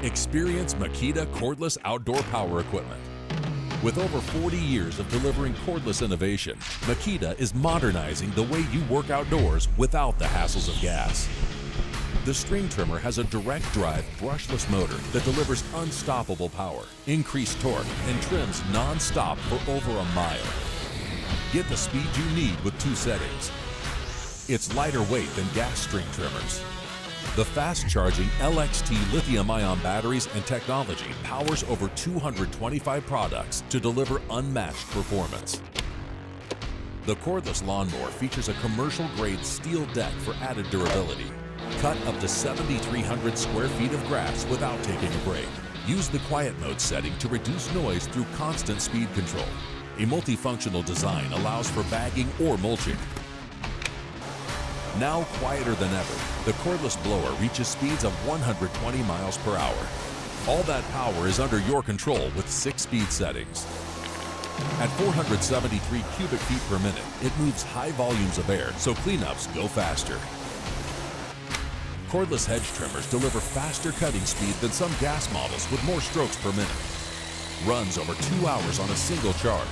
Experience Makita cordless outdoor power equipment. With over 40 years of delivering cordless innovation, Makita is modernizing the way you work outdoors without the hassles of gas. The string trimmer has a direct drive brushless motor that delivers unstoppable power, increased torque, and trims non-stop for over a mile. Get the speed you need with 2 settings. It's lighter weight than gas string trimmers. The fast-charging LXT lithium-ion batteries and technology powers over 225 products to deliver unmatched performance. The cordless lawnmower features a commercial-grade steel deck for added durability. Cut up to 7,300 square feet of grass without taking a break. Use the quiet mode setting to reduce noise through constant speed control. A multifunctional design allows for bagging or mulching. Now quieter than ever, the cordless blower reaches speeds of 120 miles per hour. All that power is under your control with 6 speed settings. At 473 cubic feet per minute, it moves high volumes of air, so cleanups go faster. Cordless hedge trimmers deliver faster cutting speed than some gas models with more strokes per minute. Runs over 2 hours on a single charge.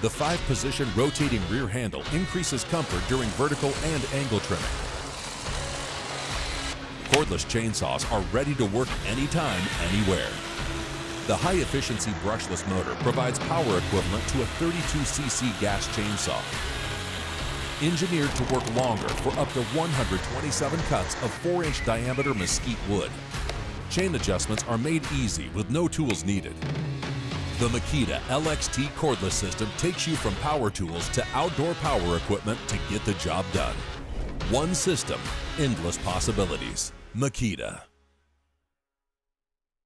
The 5-position rotating rear handle increases comfort during vertical and angle trimming. Cordless chainsaws are ready to work anytime, anywhere. The high-efficiency brushless motor provides power equivalent to a 32cc gas chainsaw. Engineered to work longer for up to 127 cuts of 4-inch diameter mesquite wood. Chain adjustments are made easy with no tools needed. The Makita LXT cordless system takes you from power tools to outdoor power equipment to get the job done. One system, endless possibilities. Makita.